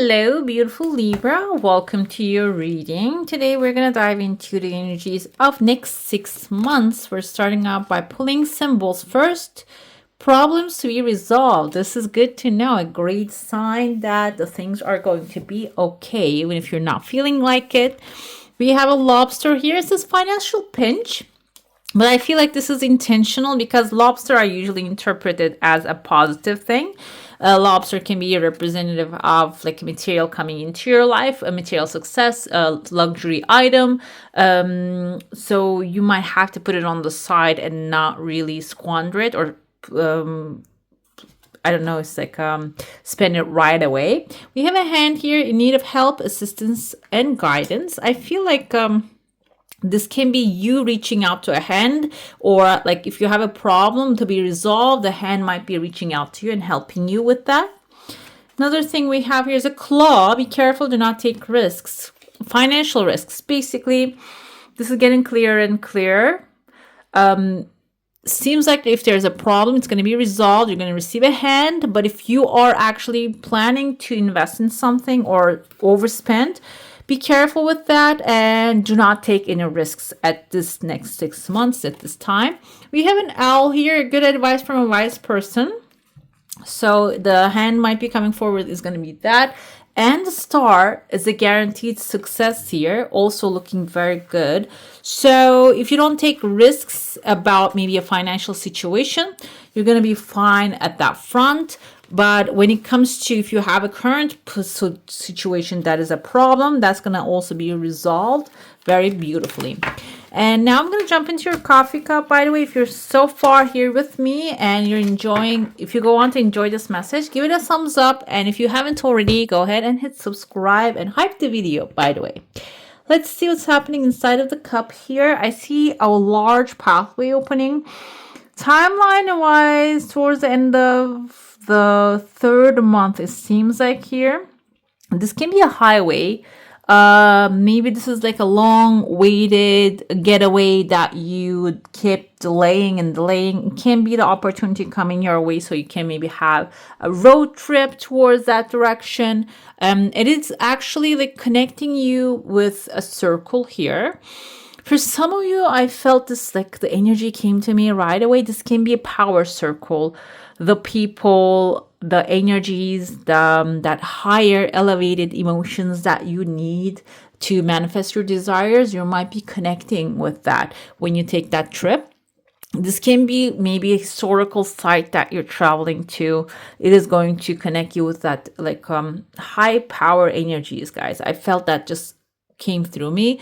Hello, beautiful Libra. Welcome to your reading. Today we're going to dive into the energies of next 6 months. We're starting out by pulling symbols first. Problems to be resolved. This is good to know. A great sign that the things are going to be okay, even if you're not feeling like it. We have a lobster here. It says financial pinch. But I feel like this is intentional because lobster are usually interpreted as a positive thing. A lobster can be a representative of like a material coming into your life, a material success, a luxury item. So you might have to put it on the side and not really squander it, or I don't know, it's like spend it right away. We have a hand here in need of help, assistance, and guidance. I feel like this can be you reaching out to a hand, or like if you have a problem to be resolved, the hand might be reaching out to you and helping you with that. Another thing we have here is a claw. Be careful, do not take risks. Financial risks. Basically, this is getting clearer and clearer. Seems like if there's a problem, it's going to be resolved. You're going to receive a hand. But if you are actually planning to invest in something or overspend, be careful with that and do not take any risks at this next 6 months at this time. We have an owl here, good advice from a wise person. So the hand might be coming forward is going to be that. And the star is a guaranteed success here, also looking very good. So if you don't take risks about maybe a financial situation, you're going to be fine at that front. But when it comes to if you have a current situation that is a problem, that's going to also be resolved very beautifully. And now I'm going to jump into your coffee cup. By the way, if you're so far here with me and you're enjoying, if you go on to enjoy this message, give it a thumbs up. And if you haven't already, go ahead and hit subscribe and hype the video, by the way. Let's see what's happening inside of the cup here. I see a large pathway opening. Timeline-wise, towards the end of the 3rd month, it seems like here. This can be a highway. Maybe this is like a long-waited getaway that you kept delaying and delaying. It can be the opportunity coming your way, so you can maybe have a road trip towards that direction. It is actually like connecting you with a circle here. For some of you, I felt this, like the energy came to me right away. This can be a power circle. The people, the energies, that higher elevated emotions that you need to manifest your desires, you might be connecting with that when you take that trip. This can be maybe a historical site that you're traveling to. It is going to connect you with that like high power energies, guys. I felt that just came through me.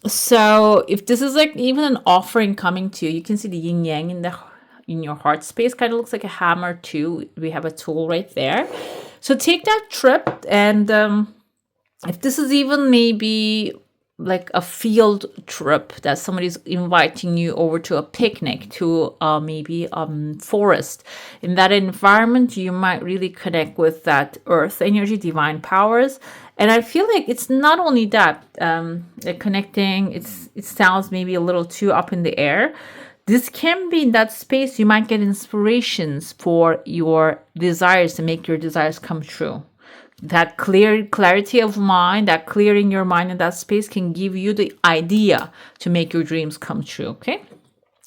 So if this is like even an offering coming to you, you can see the yin yang in your heart space. Kind of looks like a hammer too. We have a tool right there. So take that trip, and if this is even maybe like a field trip that somebody's inviting you over to a picnic, to maybe forest, in that environment, you might really connect with that earth energy, divine powers. And I feel like it's not only that, connecting, it sounds maybe a little too up in the air. This can be in that space, you might get inspirations for your desires, to make your desires come true. That clarity of mind, that clearing your mind in that space can give you the idea to make your dreams come true, okay?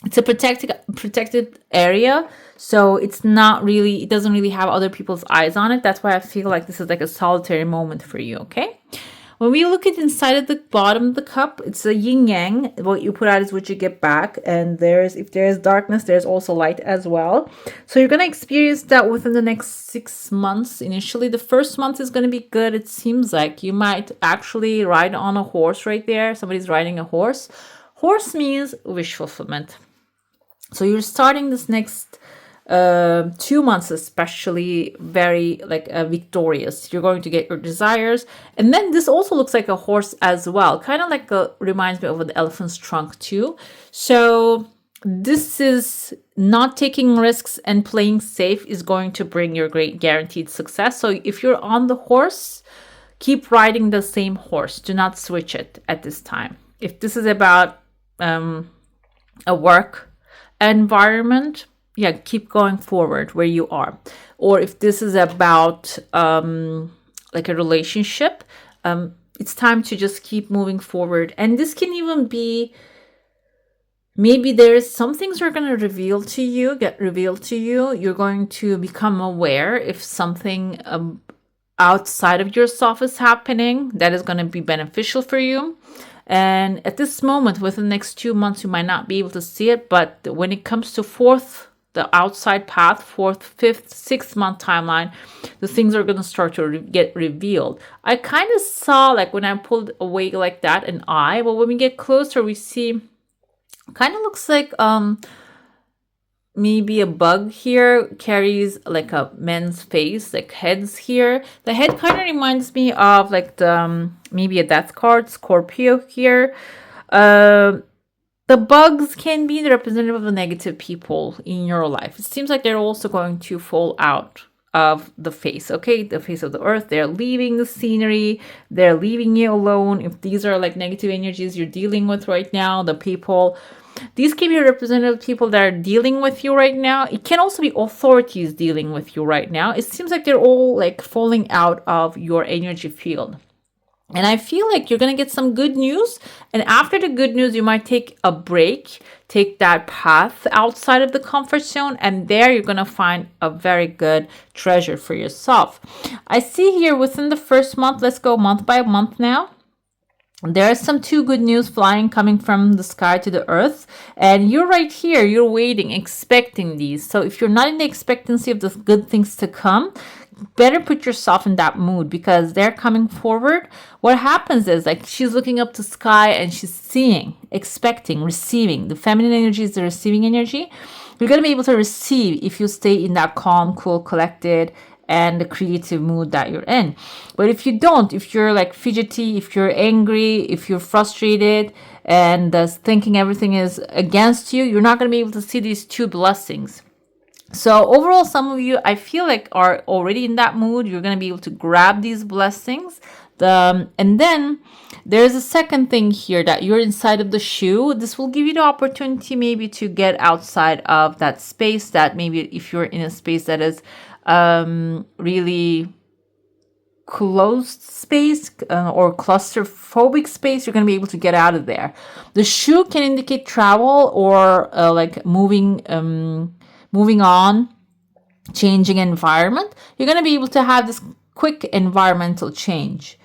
It's a protected area, so it's not really, it doesn't really have other people's eyes on it. That's why I feel like this is like a solitary moment for you, okay? When we look at inside of the bottom of the cup, it's a yin yang. What you put out is what you get back. And if there's darkness, there's also light as well. So you're going to experience that within the next 6 months. Initially, the first month is going to be good. It seems like you might actually ride on a horse right there. Somebody's riding a horse. Horse means wish fulfillment. So you're starting this next 2 months especially very like victorious. You're going to get your desires. And then this also looks like a horse as well, kind of like reminds me of an elephant's trunk too. So this is not taking risks and playing safe is going to bring your great guaranteed success. So if you're on the horse, keep riding the same horse. Do not switch it at this time. If this is about a work environment, yeah, keep going forward where you are. Or if this is about like a relationship, it's time to just keep moving forward. And this can even be, maybe there's some things are going to get revealed to you. You're going to become aware if something outside of yourself is happening that is going to be beneficial for you. And at this moment, within the next 2 months, you might not be able to see it. But when it comes to the outside path, fourth, fifth, 6 month timeline, the things are going to start to get revealed. I kind of saw, like when I pulled away like that, an eye. But when we get closer, we see kind of looks like maybe a bug here carries like a man's face, like heads here. The head kind of reminds me of like the maybe a death card, Scorpio here. The bugs can be the representative of the negative people in your life. It seems like they're also going to fall out of the face, okay? The face of the earth. They're leaving the scenery. They're leaving you alone. If these are like negative energies you're dealing with right now, the people, these can be representative people that are dealing with you right now. It can also be authorities dealing with you right now. It seems like they're all like falling out of your energy field. And I feel like you're going to get some good news. And after the good news, you might take a break, take that path outside of the comfort zone. And there you're going to find a very good treasure for yourself. I see here within the first month, let's go month by month now. There's some two good news flying coming from the sky to the earth. And you're right here. You're waiting, expecting these. So if you're not in the expectancy of the good things to come, better put yourself in that mood because they're coming forward. What happens is like she's looking up the sky and she's seeing, expecting, receiving. The feminine energy is the receiving energy. You're going to be able to receive if you stay in that calm, cool, collected, and the creative mood that you're in. But if you don't, if you're like fidgety, if you're angry, if you're frustrated and thinking everything is against you, you're not going to be able to see these two blessings. So overall, some of you, I feel like, are already in that mood. You're going to be able to grab these blessings. And then there's a second thing here that you're inside of the shoe. This will give you the opportunity maybe to get outside of that space, that maybe if you're in a space that is really closed space or claustrophobic space, you're going to be able to get out of there. The shoe can indicate travel or like moving on, changing environment. You're going to be able to have this quick environmental change.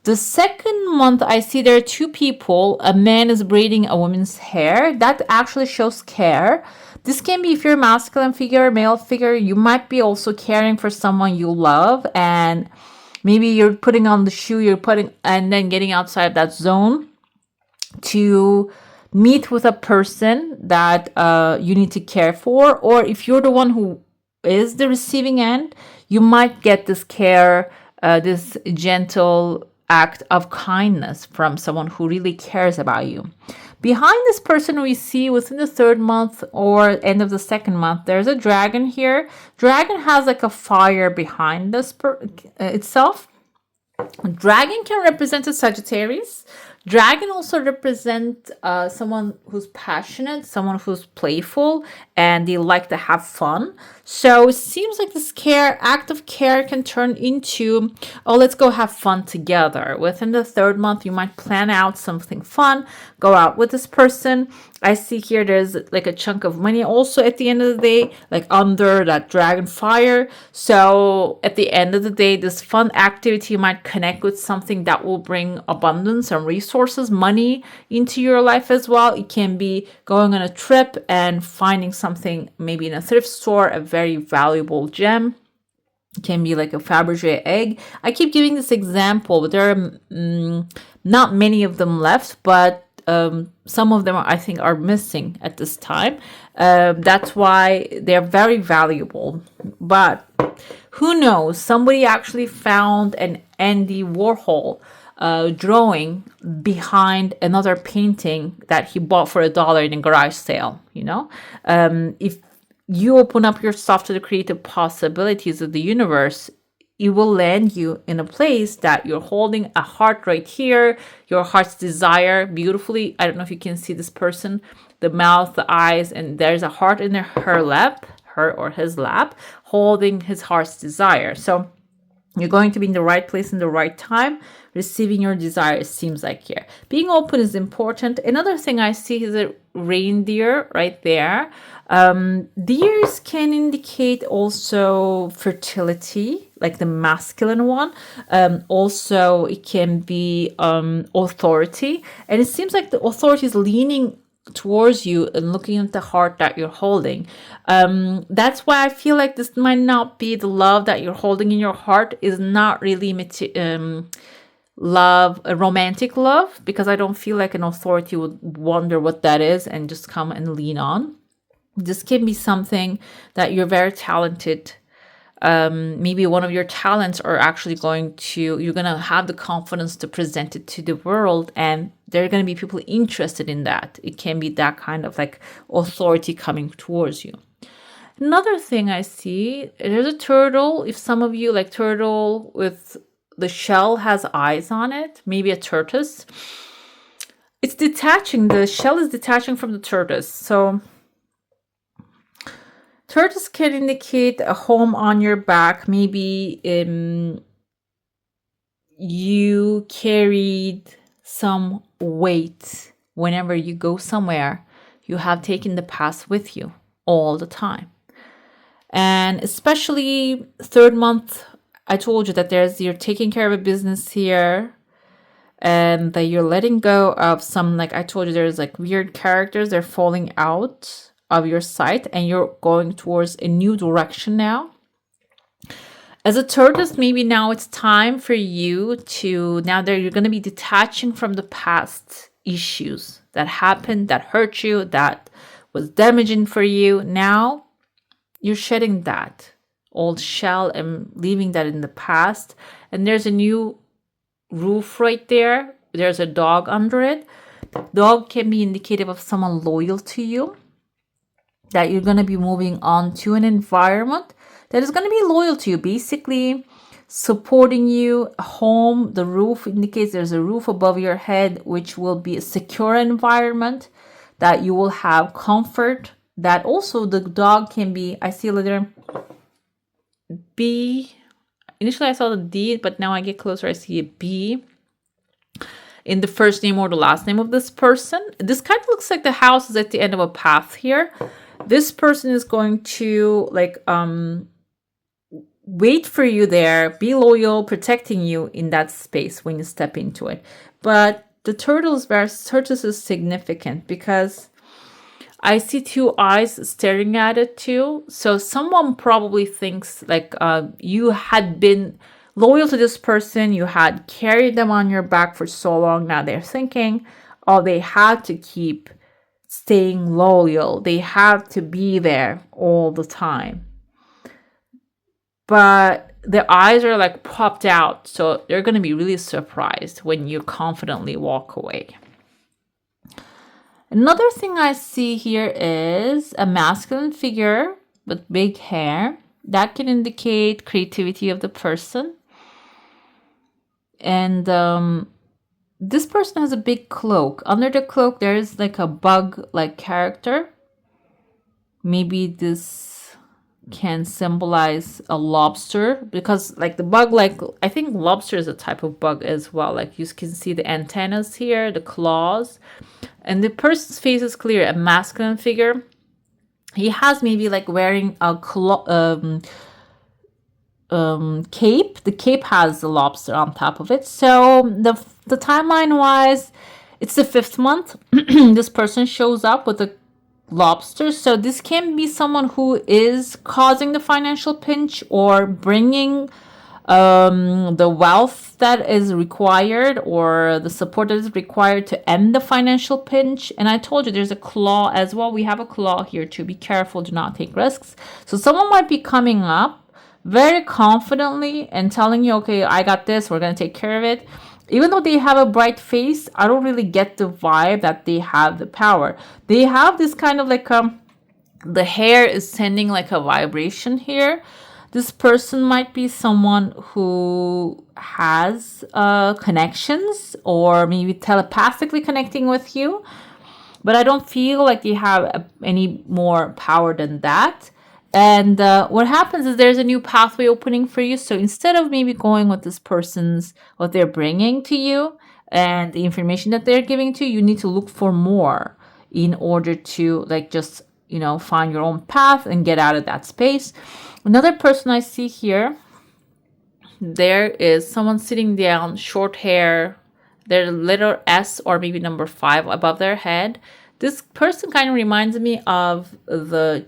The second month, I see there are two people. A man is braiding a woman's hair. That actually shows care. This can be if you're a masculine figure, male figure, you might be also caring for someone you love. And maybe you're putting on the shoe, and then getting outside that zone to meet with a person that you need to care for. Or if you're the one who is the receiving end, you might get this care, this gentle act of kindness from someone who really cares about you. Behind this person we see within the third month or end of the second month, there's a dragon here. Dragon has like a fire behind this itself. Dragon can represent a Sagittarius. Dragon also represents someone who's passionate, someone who's playful, and they like to have fun. So it seems like this act of care can turn into, oh, let's go have fun together. Within the third month, you might plan out something fun, go out with this person. I see here there's like a chunk of money also at the end of the day, like under that dragon fire. So at the end of the day, this fun activity might connect with something that will bring abundance and resources, money into your life as well. It can be going on a trip and finding something maybe in a thrift store, a very valuable gem. It can be like a Fabergé egg. I keep giving this example, but there are not many of them left, but some of them I think are missing at this time. That's why they're very valuable. But who knows? Somebody actually found an Andy Warhol drawing behind another painting that he bought for $1 in a garage sale. If you open up yourself to the creative possibilities of the universe, it will land you in a place that you're holding a heart right here, your heart's desire beautifully. I don't know if you can see this person, the mouth, the eyes, and there's a heart in her or his lap, holding his heart's desire. So You're going to be in the right place in the right time, receiving your desire, it seems like here. Being open is important. Another thing I see is a reindeer right there. Deers can indicate also fertility, like the masculine one. Also, it can be authority. And it seems like the authority is leaning towards you and looking at the heart that you're holding. That's why I feel like this might not be the love that you're holding in your heart is not really love, a romantic love, because I don't feel like an authority would wonder what that is and just come and lean on. This can be something that you're very talented. Maybe one of your talents are actually you're going to have the confidence to present it to the world, and there are going to be people interested in that. It can be that kind of like authority coming towards you. Another thing I see, there's a turtle. If some of you like turtle with the shell has eyes on it, maybe a tortoise. It's detaching, the shell is detaching from the tortoise. So tortoise can indicate a home on your back. Maybe you carried some weight whenever you go somewhere. You have taken the past with you all the time. And especially third month, I told you that you're taking care of a business here, and that you're letting go of some, like I told you, there's like weird characters, they're falling out of your sight, and you're going towards a new direction now. As a tortoise, maybe now it's time for you to, now that you're going to be detaching from the past issues that happened, that hurt you, that was damaging for you. Now you're shedding that old shell and leaving that in the past. And there's a new roof right there. There's a dog under it. Dog can be indicative of someone loyal to you, that you're going to be moving on to an environment that is going to be loyal to you, basically supporting you. Home, the roof indicates there's a roof above your head, which will be a secure environment, that you will have comfort. That also the dog can be, I see a letter B. Initially I saw the D, but now I get closer, I see a B in the first name or the last name of this person. This kind of looks like the house is at the end of a path here. This person is going to like wait for you there, be loyal, protecting you in that space when you step into it. But the tortoise is significant because I see two eyes staring at it too. So someone probably thinks like you had been loyal to this person, you had carried them on your back for so long. Now they're thinking, oh, they had to keep staying loyal. They have to be there all the time. But the eyes are like popped out. So they're going to be really surprised when you confidently walk away. Another thing I see here is a masculine figure with big hair. That can indicate creativity of the person. And this person has a big cloak. Under the cloak, there is like a bug-like character. Maybe this can symbolize a lobster, because like the bug, like I think lobster is a type of bug as well. Like you can see the antennas here, the claws, and the person's face is clear, a masculine figure. He has maybe like wearing a cape. The cape has the lobster on top of it. So the timeline wise, it's the 5th month. This person shows up with a lobster. So this can be someone who is causing the financial pinch or bringing the wealth that is required or the support that is required to end the financial pinch. And I told you there's a claw as well. We have a claw here too. Be careful, do not take risks. So someone might be coming up very confidently and telling you, okay, I got this, we're going to take care of it. Even though they have a bright face, I don't really get the vibe that they have the power. They have this kind of like the hair is sending like a vibration here. This person might be someone who has connections or maybe telepathically connecting with you, but I don't feel like they have any more power than that. And what happens is there's a new pathway opening for you. So instead of maybe going with this person's, what they're bringing to you and the information that they're giving to you, you need to look for more in order to like just, find your own path and get out of that space. Another person I see here, there is someone sitting down, short hair, their letter S or maybe number 5 above their head. This person kind of reminds me of the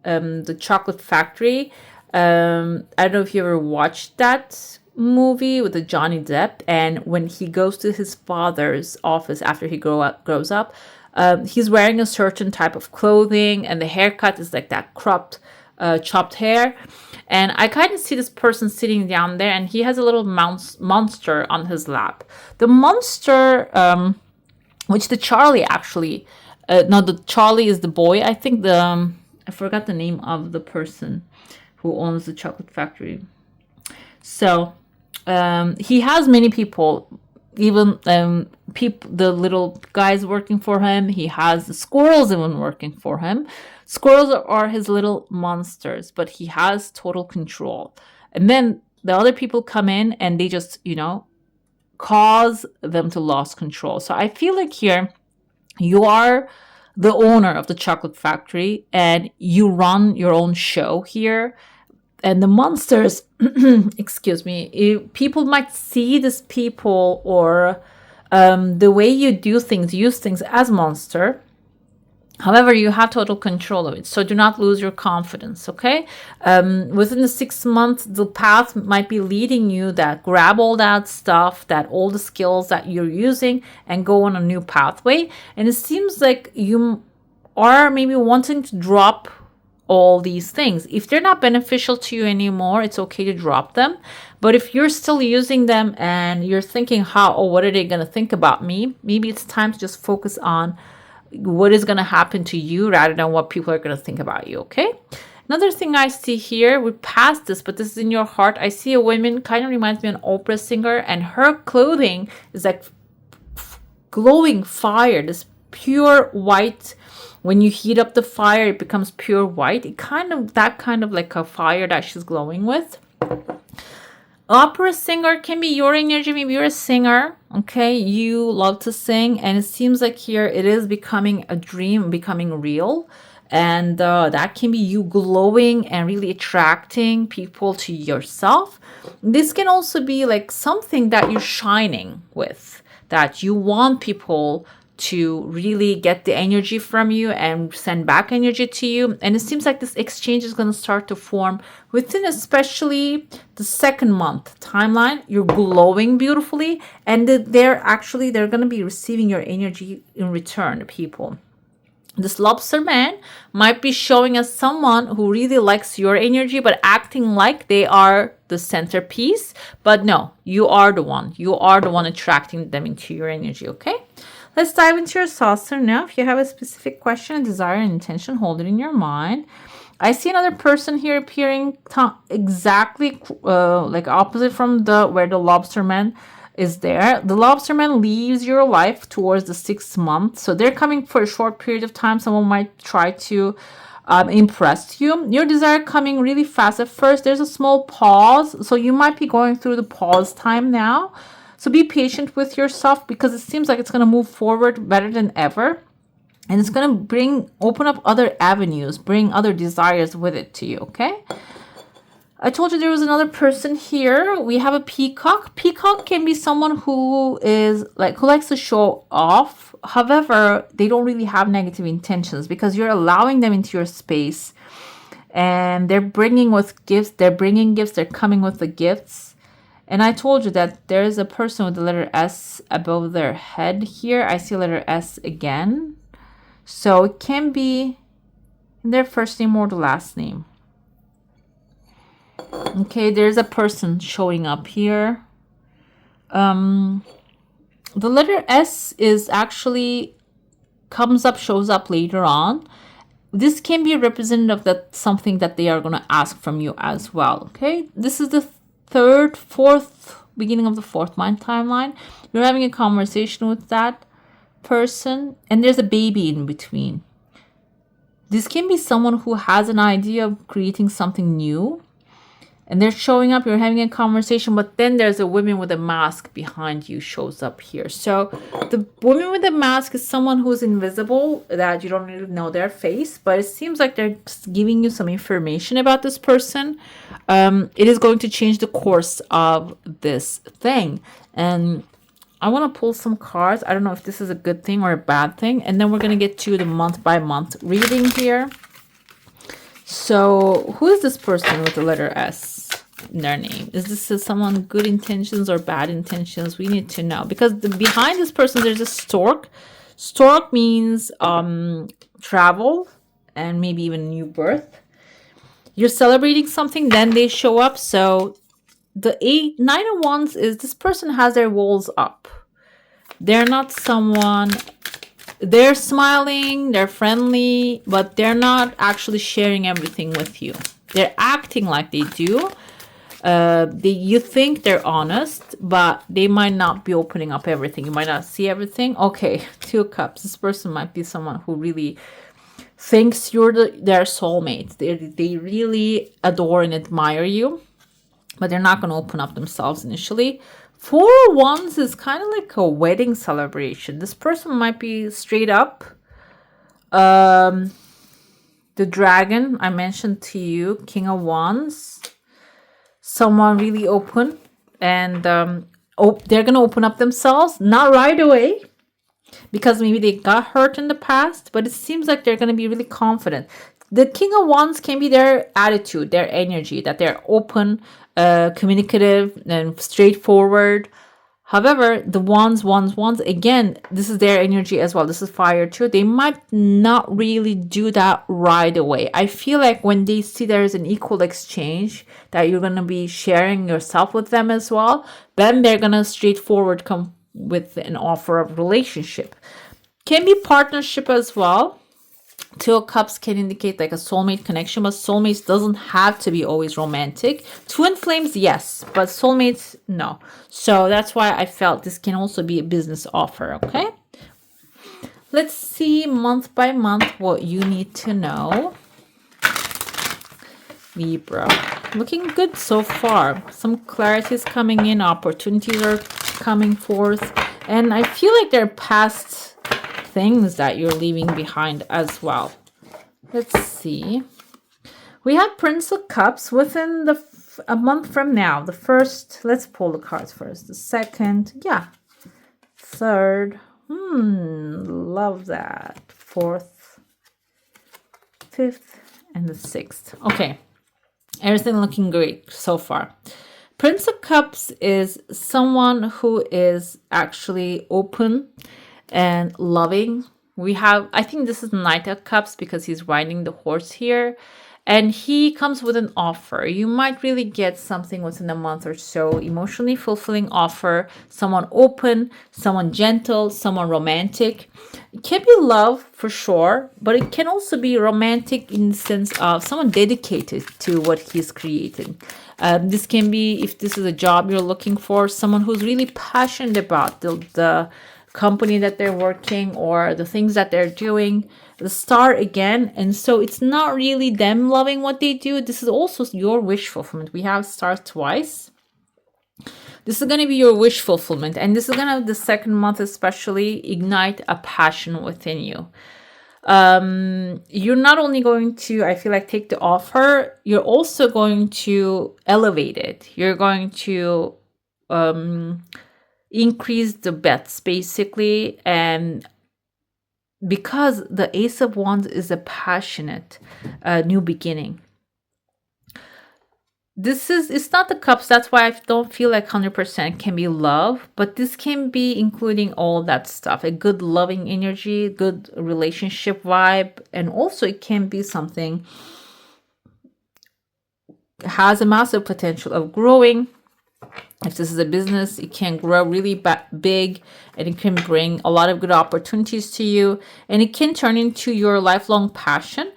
the Chocolate Factory. I don't know if you ever watched that movie with the Johnny Depp, and when he goes to his father's office after he grows up, he's wearing a certain type of clothing, and the haircut is like that cropped, chopped hair. And I kind of see this person sitting down there, and he has a little monster on his lap. The monster, which the Charlie actually, no, the Charlie is the boy. I think I forgot the name of the person who owns the Chocolate Factory. So he has many people, even the little guys working for him. He has the squirrels even working for him. Squirrels are his little monsters, but he has total control. And then the other people come in and they just, cause them to lose control. So I feel like here you are the owner of the Chocolate Factory and you run your own show here. And the monsters, excuse me, people might see these people or the way you do things, use things as monster. However, you have total control of it. So do not lose your confidence, okay? Within the 6 months, the path might be leading you that grab all that stuff, all the skills that you're using and go on a new pathway. And it seems like you are maybe wanting to drop all these things. If they're not beneficial to you anymore, it's okay to drop them. But if you're still using them and you're thinking, what are they going to think about me? Maybe it's time to just focus on what is going to happen to you rather than what people are going to think about you, okay? Another thing I see here, we passed this, but this is in your heart. I see a woman, kind of reminds me of an opera singer, and her clothing is like glowing fire, this pure white. When you heat up the fire, it becomes pure white. That kind of like a fire that she's glowing with. Opera singer can be your energy. Maybe you're a singer, okay? You love to sing, and it seems like here it is becoming a dream, becoming real. And that can be you glowing and really attracting people to yourself. This can also be like something that you're shining with, that you want people to really get the energy from you and send back energy to you. And it seems like this exchange is going to start to form within especially the 2nd month timeline. You're glowing beautifully, and they're going to be receiving your energy in return, people. This lobster man might be showing us someone who really likes your energy, but acting like they are the centerpiece. But no, you are the one. You are the one attracting them into your energy, okay? Let's dive into your saucer now. If you have a specific question, a desire, and intention, hold it in your mind. I see another person here appearing exactly like opposite from where the lobster man is there. The lobster man leaves your life towards the 6th month. So they're coming for a short period of time. Someone might try to impress you. Your desire coming really fast. At first, there's a small pause. So you might be going through the pause time now. So be patient with yourself because it seems like it's going to move forward better than ever. And it's going to open up other avenues, bring other desires with it to you, okay? I told you there was another person here. We have a peacock. Peacock can be someone who likes to show off. However, they don't really have negative intentions because you're allowing them into your space. And they're bringing gifts. They're coming with the gifts. And I told you that there is a person with the letter S above their head here. I see letter S again. So it can be their first name or the last name. Okay, there's a person showing up here. The letter S is actually shows up later on. This can be a representative of something that they are going to ask from you as well. Okay, this is the beginning of the 4th month timeline. You're having a conversation with that person, and there's a baby in between. This can be someone who has an idea of creating something new, and they're showing up, you're having a conversation, but then there's a woman with a mask behind you shows up here. So the woman with the mask is someone who's invisible, that you don't really know their face, but it seems like they're giving you some information about this person. It is going to change the course of this thing. And I want to pull some cards. I don't know if this is a good thing or a bad thing. And then we're going to get to the month by month reading here. So who is this person with the letter S in their name? Is this someone good intentions or bad intentions? We need to know, because behind this person there's a stork. Stork means travel and maybe even new birth. You're celebrating something, then they show up. So the 9 of Wands is this person has their walls up. They're not someone, they're smiling, they're friendly, but they're not actually sharing everything with you. They're acting like they do. You think they're honest, but they might not be opening up everything. You might not see everything. Okay, 2 of Cups. This person might be someone who really thinks you're their soulmate. They really adore and admire you, but they're not going to open up themselves initially. 4 of Wands is kind of like a wedding celebration. This person might be straight up. The dragon I mentioned to you, King of Wands. Someone really open, and they're going to open up themselves. Not right away, because maybe they got hurt in the past, but it seems like they're going to be really confident. The King of Wands can be their attitude, their energy, that they're open, communicative, and straightforward. However, the Wands, again, this is their energy as well. This is fire too. They might not really do that right away. I feel like when they see there's an equal exchange, that you're going to be sharing yourself with them as well, then they're going to straightforward come with an offer of relationship. Can be partnership as well. 2 of Cups can indicate like a soulmate connection, but soulmates doesn't have to be always romantic. Twin flames, yes, but soulmates, no. So that's why I felt this can also be a business offer, okay? Let's see month by month what you need to know. Libra. Looking good so far. Some clarity is coming in. Opportunities are coming forth. And I feel like they're past things that you're leaving behind as well. Let's see. We have Prince of Cups within a month from now. The first, let's pull the cards first. The second, yeah. Third, love that. Fourth, fifth, and the 6th. Okay, everything looking great so far. Prince of Cups is someone who is actually open and loving. We have, I think this is Knight of Cups because he's riding the horse here, and he comes with an offer. You might really get something within a month or so, emotionally fulfilling offer, someone open, someone gentle, someone romantic. It can be love for sure, but it can also be romantic in the sense of someone dedicated to what he's creating. This can be, if this is a job you're looking for, someone who's really passionate about the company that they're working or the things that they're doing. The Star again, and so it's not really them loving what they do. This is also your wish fulfillment. We have Star twice. This is going to be your wish fulfillment, and this is going to, the second month especially, ignite a passion within you. You're not only going to, I feel like, take the offer, you're also going to elevate it. You're going to increase the bets basically, and because the Ace of Wands is a passionate new beginning. It's not the cups, that's why I don't feel like 100% can be love, but this can be including all that stuff, a good loving energy, good relationship vibe, and also it can be something has a massive potential of growing. If this is a business, it can grow really big, and it can bring a lot of good opportunities to you, and it can turn into your lifelong passion.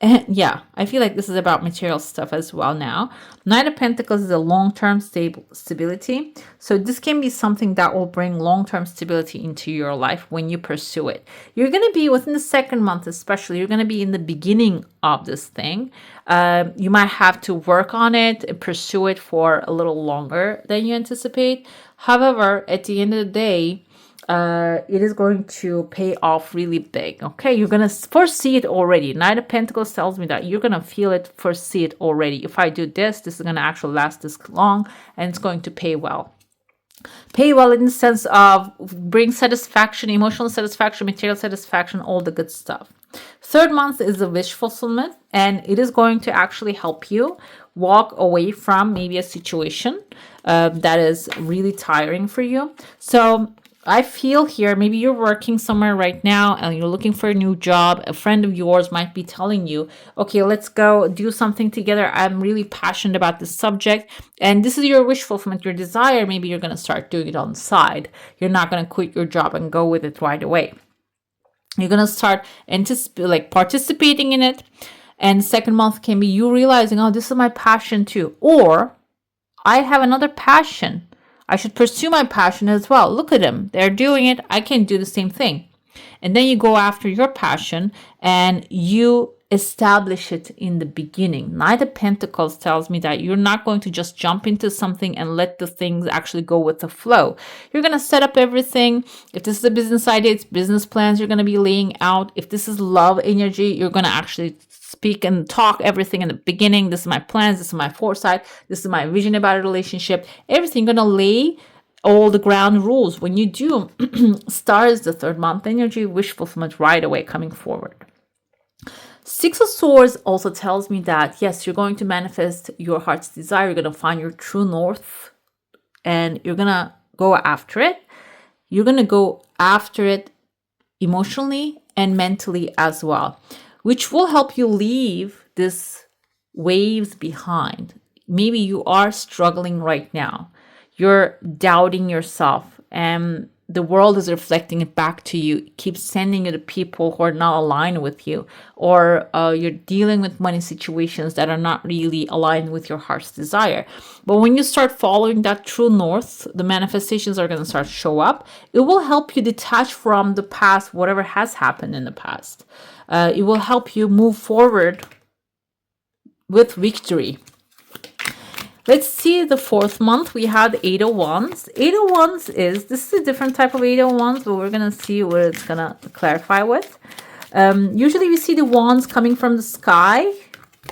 And yeah, I feel like this is about material stuff as well now. Knight of Pentacles is a long-term stability. So this can be something that will bring long-term stability into your life when you pursue it. You're going to be within the second month, especially, you're going to be in the beginning of this thing. You might have to work on it and pursue it for a little longer than you anticipate. However, at the end of the day, it is going to pay off really big. Okay, you're gonna foresee it already. Knight of Pentacles tells me that you're gonna feel it, foresee it already. If I do this, this is gonna actually last this long, and it's going to pay well. Pay well in the sense of bring satisfaction, emotional satisfaction, material satisfaction, all the good stuff. Third month is a wish fulfillment, and it is going to actually help you walk away from maybe a situation that is really tiring for you. So I feel here, maybe you're working somewhere right now and you're looking for a new job. A friend of yours might be telling you, okay, let's go do something together. I'm really passionate about this subject. And this is your wish fulfillment, your desire. Maybe you're going to start doing it on the side. You're not going to quit your job and go with it right away. You're going to start participating in it. And the second month can be you realizing, oh, this is my passion too. Or I have another passion. I should pursue my passion as well. Look at them. They're doing it. I can do the same thing. And then you go after your passion and you establish it in the beginning. Knight of Pentacles tells me that you're not going to just jump into something and let the things actually go with the flow. You're going to set up everything. If this is a business idea, it's business plans you're going to be laying out. If this is love energy, you're going to actually speak and talk everything in the beginning. This is my plans. This is my foresight. This is my vision about a relationship. Everything. You're going to lay all the ground rules. When you do, stars the third month energy, wish fulfillment right away coming forward. Six of Swords also tells me that, yes, you're going to manifest your heart's desire. You're going to find your true north and you're going to go after it. You're going to go after it emotionally and mentally as well, which will help you leave this waves behind. Maybe you are struggling right now. You're doubting yourself and the world is reflecting it back to you. It keeps sending you to people who are not aligned with you, or you're dealing with money situations that are not really aligned with your heart's desire. But when you start following that true north, the manifestations are going to start to show up. It will help you detach from the past, whatever has happened in the past. It will help you move forward with victory. Let's see the fourth month. We have the Eight of Wands. Eight of Wands this is a different type of Eight of Wands, but we're going to see what it's going to clarify with. Usually we see the wands coming from the sky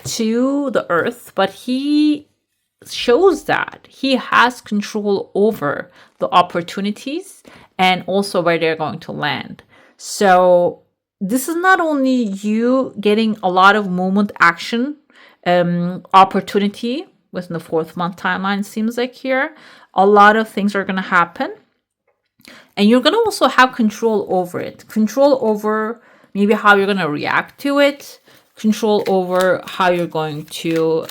to the earth, but he shows that he has control over the opportunities and also where they're going to land. So this is not only you getting a lot of movement, action, opportunity, within the fourth month timeline, seems like here, a lot of things are going to happen. And you're going to also have control over it. Control over maybe how you're going to react to it. Control over how you're going to,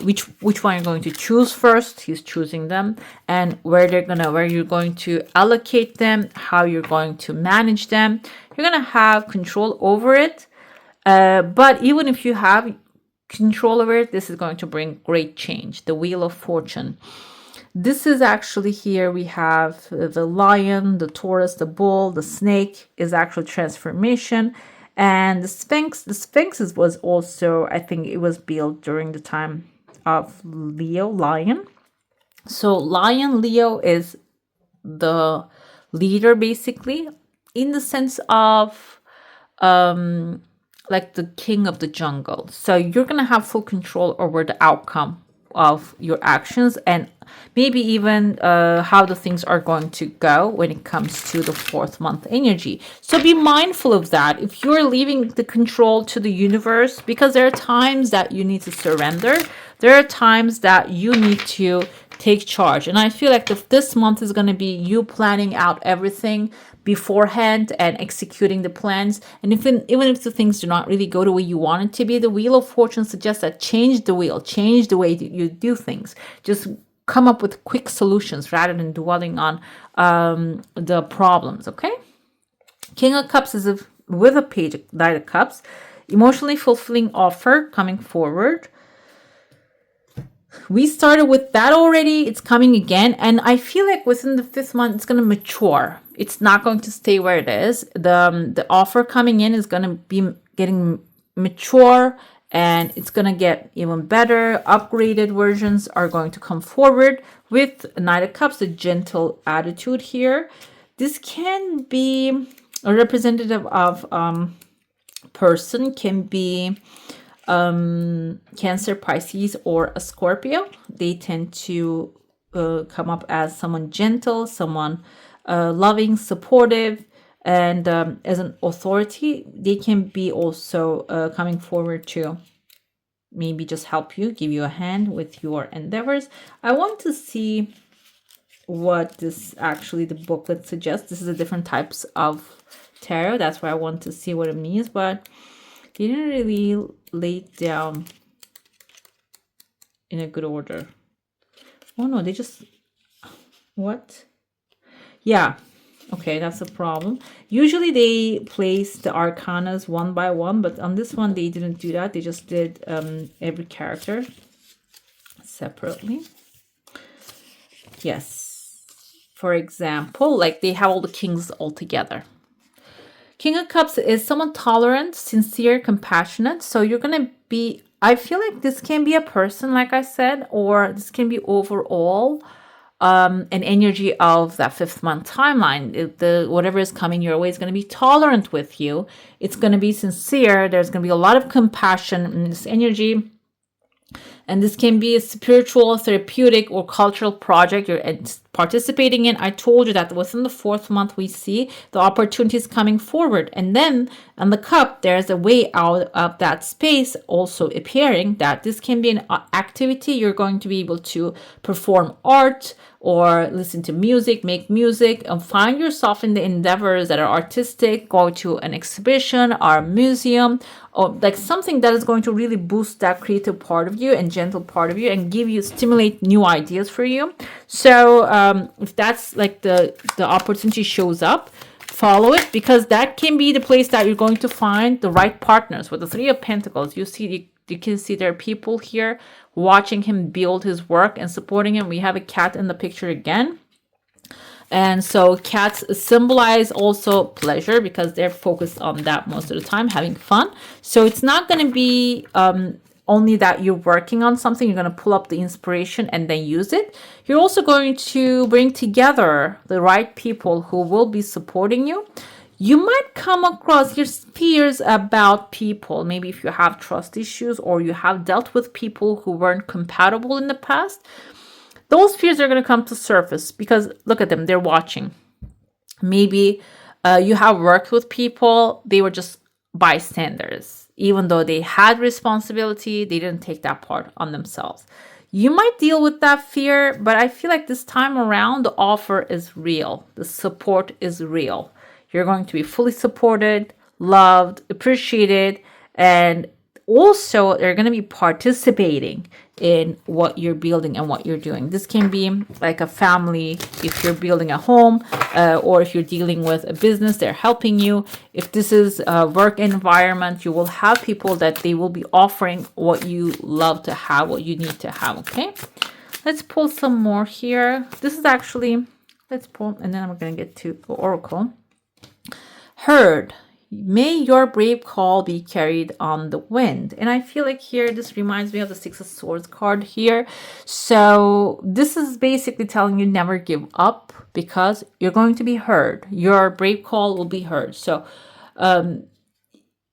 which one you're going to choose first. He's choosing them. And where you're going to allocate them, how you're going to manage them. You're going to have control over it. But even if you have control over it, this is going to bring great change. The Wheel of Fortune. This is actually here we have the lion, the Taurus, the bull, the snake is actual transformation. And the Sphinx was also, I think it was built during the time of Leo, lion. So lion, Leo is the leader basically in the sense of like the king of the jungle. So you're going to have full control over the outcome of your actions and maybe even how the things are going to go when it comes to the fourth month energy. So be mindful of that. If you're leaving the control to the universe, because there are times that you need to surrender, there are times that you need to take charge. And I feel like this month is going to be you planning out everything beforehand and executing the plans. And even if the things do not really go the way you want it to be, the Wheel of Fortune suggests that change the wheel, change the way that you do things. Just come up with quick solutions rather than dwelling on the problems, okay? King of Cups is with a page, Knight of Cups. emotionally fulfilling offer coming forward. We started with that already. It's coming again. And I feel like within the 5th month, it's going to mature. It's not going to stay where it is. The offer coming in is going to be getting mature, and it's going to get even better. Upgraded versions are going to come forward with Knight of Cups, a gentle attitude here. This can be a representative of person, can be Cancer, Pisces, or a Scorpio. They tend to come up as someone gentle, someone loving, supportive, and as an authority. They can be also coming forward to maybe just help you, give you a hand with your endeavors. I want to see what this actually the booklet suggests. This is a different types of tarot. That's why I want to see what it means, but they didn't really lay it down in a good order. Oh no, they just, what? Yeah, okay, that's a problem. Usually they place the arcanas one by one, but on this one they didn't do that. They just did every character separately. Yes, for example, like they have all the kings all together. King of Cups is someone tolerant, sincere, compassionate. So you're going to be, I feel like this can be a person, like I said, or this can be overall an energy of that 5th month timeline. Whatever is coming your way is going to be tolerant with you. It's going to be sincere. There's going to be a lot of compassion in this energy. And this can be a spiritual, therapeutic, or cultural project you're participating in. I told you that within the 4th month, we see the opportunities coming forward. And then on the cup, there's a way out of that space also appearing that this can be an activity. You're going to be able to perform art or listen to music, make music, and find yourself in the endeavors that are artistic, go to an exhibition or a museum, or like something that is going to really boost that creative part of you and gentle part of you and stimulate new ideas for you. So if that's like the opportunity shows up, follow it, because that can be the place that you're going to find the right partners. With the 3 of Pentacles, you can see there are people here watching him build his work and supporting him. We have a cat in the picture again. And so cats symbolize also pleasure because they're focused on that most of the time, having fun. So it's not going to be only that you're working on something. You're going to pull up the inspiration and then use it. You're also going to bring together the right people who will be supporting you. You might come across your fears about people. Maybe if you have trust issues or you have dealt with people who weren't compatible in the past, those fears are going to come to surface because look at them, they're watching. Maybe you have worked with people, they were just bystanders. Even though they had responsibility, they didn't take that part on themselves. You might deal with that fear, but I feel like this time around, the offer is real. The support is real. You're going to be fully supported, loved, appreciated, and also they're going to be participating in what you're building and what you're doing. This can be like a family if you're building a home, or if you're dealing with a business, they're helping you. If this is a work environment, you will have people that they will be offering what you love to have, what you need to have, okay? Let's pull some more here. This is actually, let's pull, and then I'm going to get to the Oracle. Heard. May your brave call be carried on the wind. And I feel like here, this reminds me of the 6 of Swords card here. So this is basically telling you never give up because you're going to be heard. Your brave call will be heard. So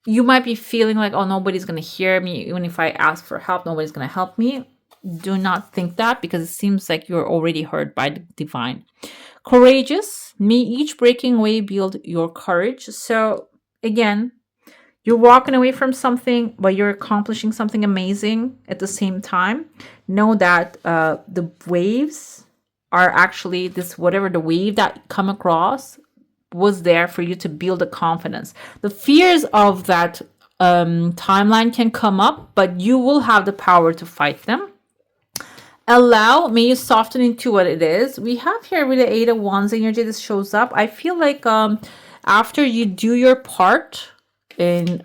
you might be feeling like, oh, nobody's going to hear me. Even if I ask for help, nobody's going to help me. Do not think that because it seems like you're already heard by the divine. Courageous. May each breaking way build your courage. So again, you're walking away from something, but you're accomplishing something amazing at the same time. Know that the waves are actually this, whatever the wave that come across was there for you to build a confidence. The fears of that timeline can come up, but you will have the power to fight them. Allow, may you soften into what it is. We have here with the 8 of Wands energy, this shows up. I feel like after you do your part in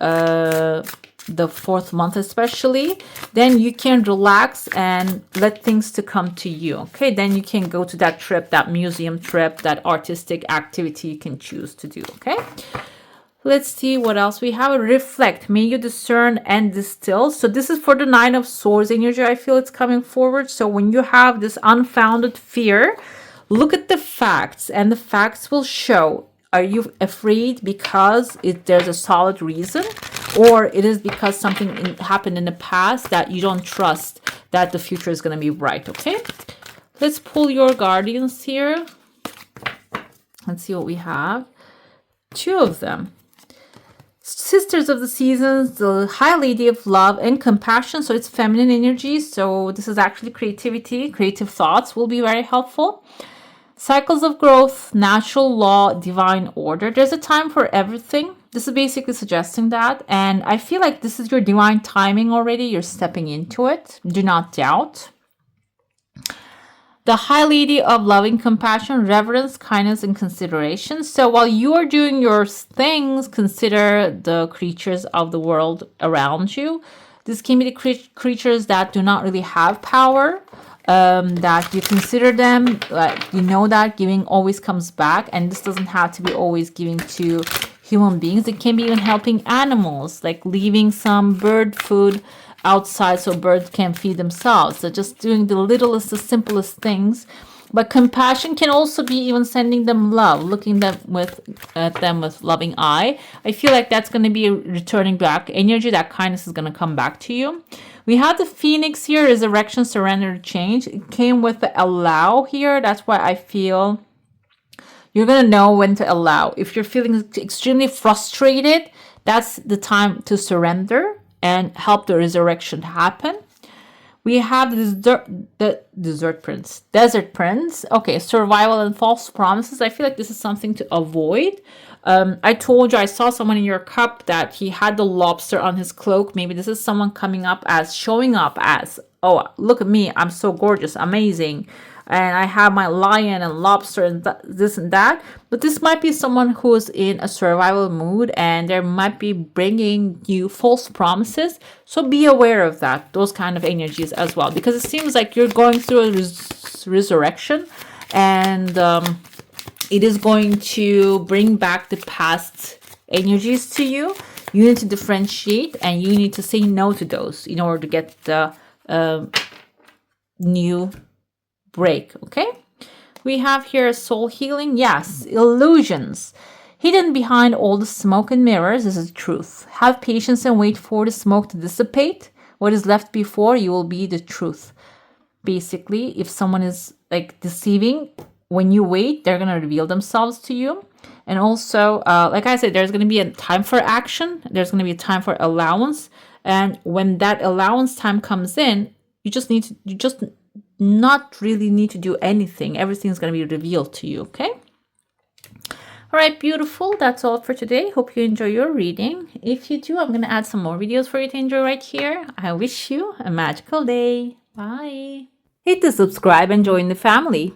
the 4th month especially, then you can relax and let things to come to you. Okay, then you can go to that trip, that museum trip, that artistic activity you can choose to do. Okay, let's see what else we have. Reflect. May you discern and distill. So this is for the 9 of Swords energy. I feel it's coming forward. So when you have this unfounded fear, look at the facts, and the facts will show. Are you afraid because there's a solid reason, or it is because something happened in the past that you don't trust that the future is going to be right? Okay, let's pull your guardians here. Let's see what we have. 2 of them. Sisters of the Seasons, the High Lady of Love and Compassion. So it's feminine energy. So this is actually creativity. Creative thoughts will be very helpful. Cycles of growth, natural law, divine order. There's a time for everything. This is basically suggesting that. And I feel like this is your divine timing already. You're stepping into it. Do not doubt. The High Lady of Loving Compassion, Reverence, Kindness, and Consideration. So while you are doing your things, consider the creatures of the world around you. This can be the creatures that do not really have power. That you consider them, you know that giving always comes back, and this doesn't have to be always giving to human beings. It can be even helping animals, like leaving some bird food outside so birds can feed themselves. So just doing the littlest, the simplest things. But compassion can also be even sending them love, looking at them with loving eye. I feel like that's going to be a returning back energy. That kindness is going to come back to you. We have the Phoenix here, resurrection, surrender, change. It came with the allow here. That's why I feel you're going to know when to allow. If you're feeling extremely frustrated, that's the time to surrender and help the resurrection happen. We have the Desert Prince. Okay, survival and false promises. I feel like this is something to avoid. I told you I saw someone in your cup that he had the lobster on his cloak. Maybe this is someone showing up as, oh, look at me, I'm so gorgeous, amazing, and I have my lion and lobster and this and that. But this might be someone who's in a survival mood, and they might be bringing you false promises. So be aware of that, those kind of energies as well, because it seems like you're going through a resurrection, and it is going to bring back the past energies to you. You need to differentiate, and you need to say no to those in order to get the new break. Okay, we have here soul healing. Yes, illusions hidden behind all the smoke and mirrors. This is truth. Have patience and wait for the smoke to dissipate. What is left before you will be the truth. Basically, if someone is like deceiving, when you wait, they're going to reveal themselves to you. And also, like I said, there's going to be a time for action. There's going to be a time for allowance. And when that allowance time comes in, you just not really need to do anything. Everything's going to be revealed to you. Okay. All right, beautiful. That's all for today. Hope you enjoy your reading. If you do, I'm going to add some more videos for you to enjoy right here. I wish you a magical day. Bye. Hit the subscribe and join the family.